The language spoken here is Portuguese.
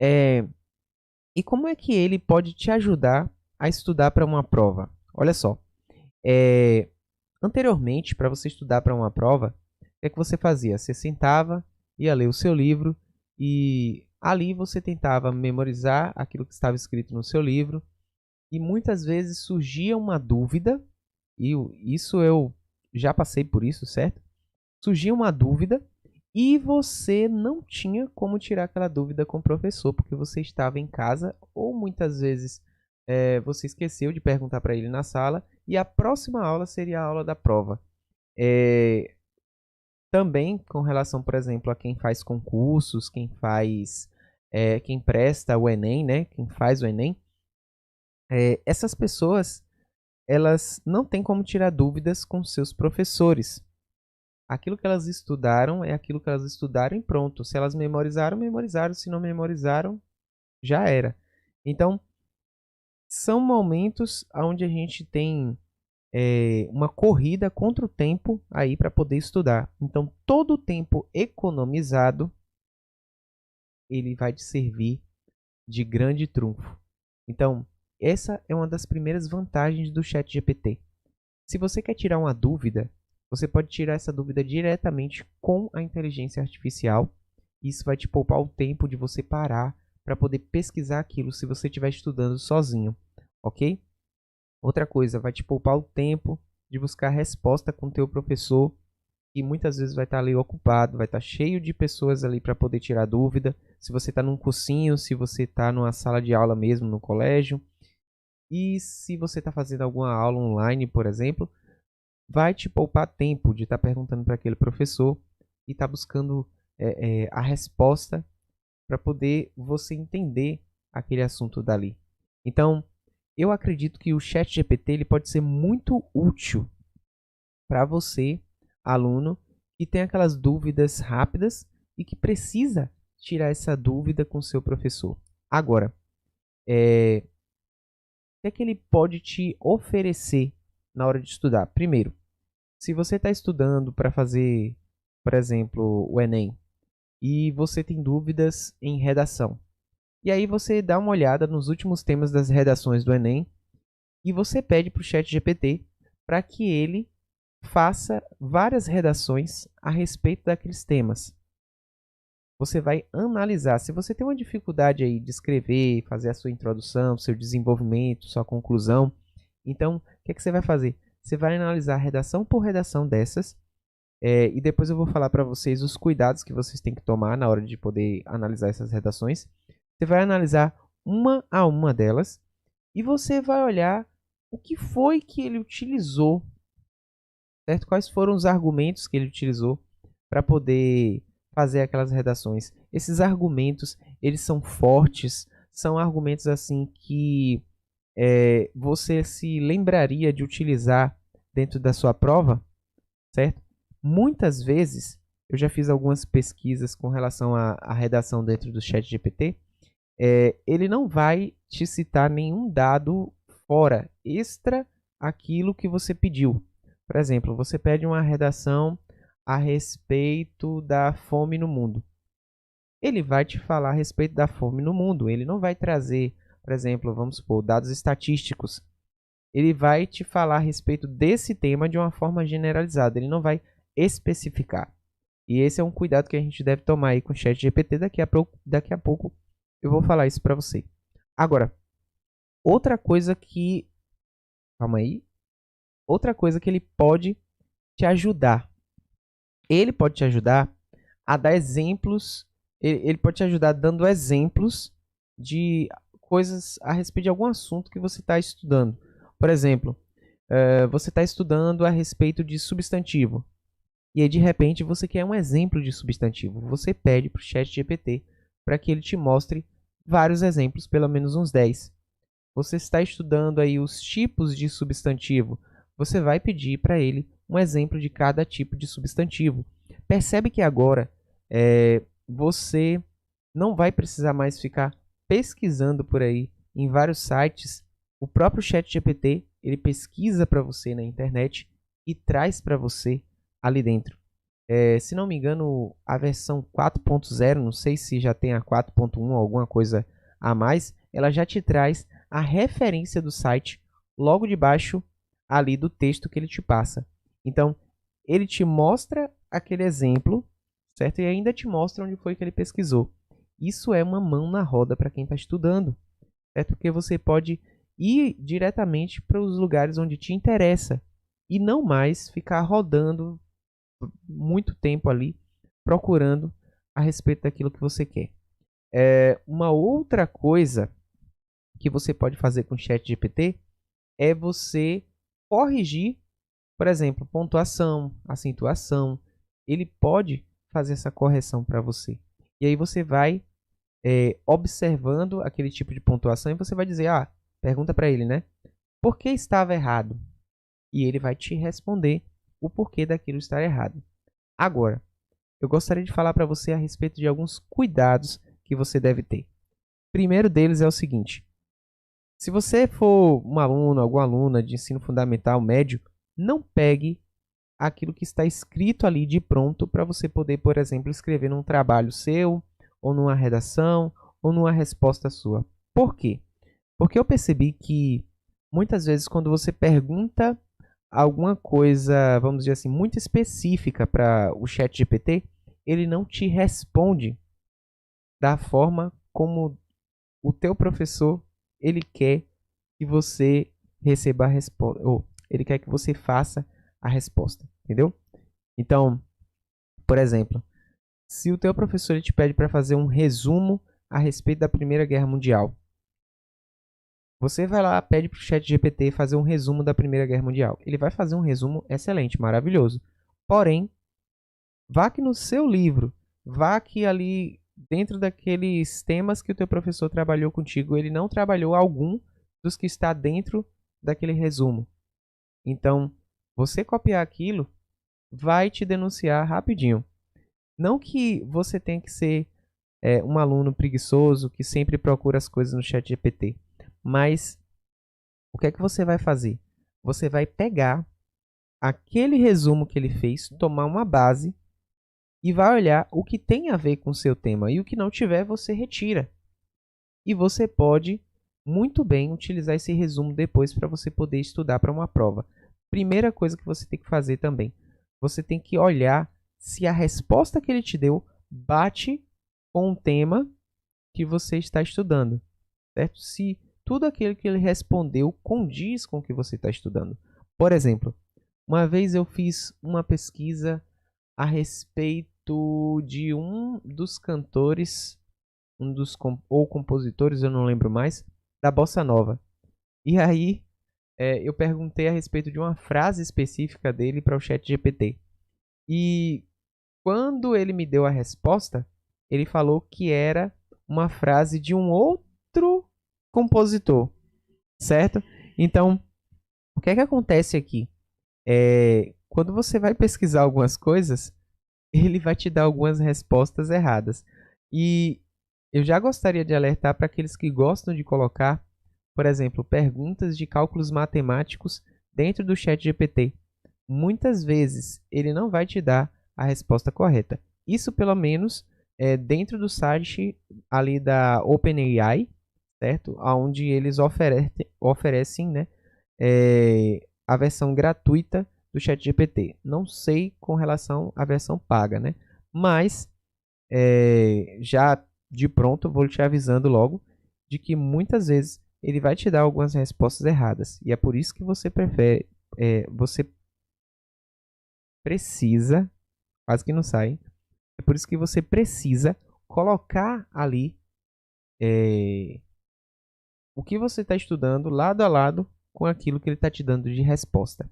É, e como é que ele pode te ajudar a estudar para uma prova? Olha só, é, anteriormente, para você estudar para uma prova, o que é que você fazia? Você sentava, ia ler o seu livro e ali você tentava memorizar aquilo que estava escrito no seu livro e muitas vezes surgia uma dúvida, e isso eu já passei por isso, certo? Surgia uma dúvida e você não tinha como tirar aquela dúvida com o professor, porque você estava em casa ou muitas vezes você esqueceu de perguntar para ele na sala e a próxima aula seria a aula da prova. É, também com relação, por exemplo, a quem faz concursos, quem presta o Enem, né? Quem faz o Enem, essas pessoas elas não têm como tirar dúvidas com seus professores. Aquilo que elas estudaram é aquilo que elas estudaram e pronto. Se elas memorizaram, memorizaram. Se não memorizaram, já era. Então, são momentos onde a gente tem uma corrida contra o tempo aí para poder estudar. Então, todo o tempo economizado, ele vai te servir de grande trunfo. Então, essa é uma das primeiras vantagens do ChatGPT. Se você quer tirar uma dúvida, você pode tirar essa dúvida diretamente com a inteligência artificial. Isso vai te poupar o tempo de você parar para poder pesquisar aquilo se você estiver estudando sozinho, ok? Outra coisa, vai te poupar o tempo de buscar resposta com o teu professor, que muitas vezes vai estar ali ocupado, vai estar cheio de pessoas ali para poder tirar dúvida. Se você está num cursinho, se você está numa sala de aula mesmo, no colégio, e se você está fazendo alguma aula online, por exemplo, vai te poupar tempo de estar perguntando para aquele professor e estar buscando a resposta para poder você entender aquele assunto dali. Então, eu acredito que o ChatGPT ele pode ser muito útil para você, aluno, que tem aquelas dúvidas rápidas e que precisa tirar essa dúvida com seu professor. Agora, o que é que ele pode te oferecer na hora de estudar? Primeiro, se você está estudando para fazer, por exemplo, o Enem, e você tem dúvidas em redação, e aí você dá uma olhada nos últimos temas das redações do Enem e você pede para o ChatGPT para que ele faça várias redações a respeito daqueles temas. Você vai analisar. Se você tem uma dificuldade aí de escrever, fazer a sua introdução, seu desenvolvimento, sua conclusão, então o que é que você vai fazer? Você vai analisar redação por redação dessas, e depois eu vou falar para vocês os cuidados que vocês têm que tomar na hora de poder analisar essas redações. Você vai analisar uma a uma delas e você vai olhar o que foi que ele utilizou, certo? Quais foram os argumentos que ele utilizou para poder fazer aquelas redações. Esses argumentos, eles são fortes, são argumentos assim que você se lembraria de utilizar dentro da sua prova, certo? Muitas vezes, eu já fiz algumas pesquisas com relação à redação dentro do ChatGPT, ele não vai te citar nenhum dado fora, extra aquilo que você pediu. Por exemplo, você pede uma redação a respeito da fome no mundo. Ele vai te falar a respeito da fome no mundo. Ele não vai trazer, por exemplo, vamos supor, dados estatísticos. Ele vai te falar a respeito desse tema de uma forma generalizada. Ele não vai especificar. E esse é um cuidado que a gente deve tomar aí com o ChatGPT. Daqui a pouco eu vou falar isso para você. Agora, outra coisa que... Calma aí. Outra coisa que ele pode te ajudar. Ele pode te ajudar a dar exemplos. Ele pode te ajudar dando exemplos de coisas a respeito de algum assunto que você está estudando. Por exemplo, você está estudando a respeito de substantivo. E aí, de repente, você quer um exemplo de substantivo. Você pede para o ChatGPT para que ele te mostre vários exemplos, pelo menos uns 10. Você está estudando aí os tipos de substantivo. Você vai pedir para ele um exemplo de cada tipo de substantivo. Percebe que agora você não vai precisar mais ficar pesquisando por aí em vários sites. O próprio ChatGPT ele pesquisa para você na internet e traz para você ali dentro. Se não me engano, a versão 4.0, não sei se já tem a 4.1 ou alguma coisa a mais, ela já te traz a referência do site logo debaixo ali do texto que ele te passa. Então, ele te mostra aquele exemplo, certo? E ainda te mostra onde foi que ele pesquisou. Isso é uma mão na roda para quem está estudando, certo? Porque você pode ir diretamente para os lugares onde te interessa e não mais ficar rodando muito tempo ali procurando a respeito daquilo que você quer. Uma outra coisa que você pode fazer com o ChatGPT é você corrigir, por exemplo, pontuação, acentuação. Ele pode fazer essa correção para você. E aí você vai observando aquele tipo de pontuação e você vai dizer, pergunta para ele, né? Por que estava errado? E ele vai te responder o porquê daquilo estar errado. Agora, eu gostaria de falar para você a respeito de alguns cuidados que você deve ter. O primeiro deles é o seguinte: se você for um aluno, alguma aluna de ensino fundamental médio, não pegue aquilo que está escrito ali de pronto para você poder, por exemplo, escrever num trabalho seu, ou numa redação, ou numa resposta sua. Por quê? Porque eu percebi que muitas vezes quando você pergunta alguma coisa, vamos dizer assim, muito específica para o ChatGPT, ele não te responde da forma como o teu professor ele quer que você receba a resposta, ou ele quer que você faça a resposta, entendeu? Então, por exemplo, se o teu professor ele te pede para fazer um resumo a respeito da Primeira Guerra Mundial, você vai lá, pede para o ChatGPT fazer um resumo da Primeira Guerra Mundial. Ele vai fazer um resumo excelente, maravilhoso. Porém, vá que no seu livro, vá que ali dentro daqueles temas que o teu professor trabalhou contigo, ele não trabalhou algum dos que está dentro daquele resumo. Então, você copiar aquilo vai te denunciar rapidinho. Não que você tenha que ser um aluno preguiçoso que sempre procura as coisas no ChatGPT, mas o que é que você vai fazer? Você vai pegar aquele resumo que ele fez, tomar uma base e vai olhar o que tem a ver com o seu tema. E o que não tiver, você retira. E você pode muito bem utilizar esse resumo depois para você poder estudar para uma prova. Primeira coisa que você tem que fazer também, você tem que olhar se a resposta que ele te deu bate com o tema que você está estudando, certo? Se tudo aquilo que ele respondeu condiz com o que você está estudando. Por exemplo, uma vez eu fiz uma pesquisa a respeito de um dos cantores, ou compositores, eu não lembro mais, da Bossa Nova. E aí eu perguntei a respeito de uma frase específica dele para o ChatGPT. E quando ele me deu a resposta, ele falou que era uma frase de um outro compositor, certo? Então, o que é que acontece aqui? Quando você vai pesquisar algumas coisas, ele vai te dar algumas respostas erradas. E eu já gostaria de alertar para aqueles que gostam de colocar, por exemplo, perguntas de cálculos matemáticos dentro do ChatGPT. Muitas vezes ele não vai te dar a resposta correta. Isso pelo menos dentro do site ali da OpenAI, certo? Onde eles oferecem, né, a versão gratuita do ChatGPT. Não sei com relação à versão paga, né? Mas já de pronto vou te avisando logo de que muitas vezes ele vai te dar algumas respostas erradas. E é por isso que você precisa, quase que não sai, é por isso que você precisa colocar ali o que você está estudando lado a lado com aquilo que ele está te dando de resposta.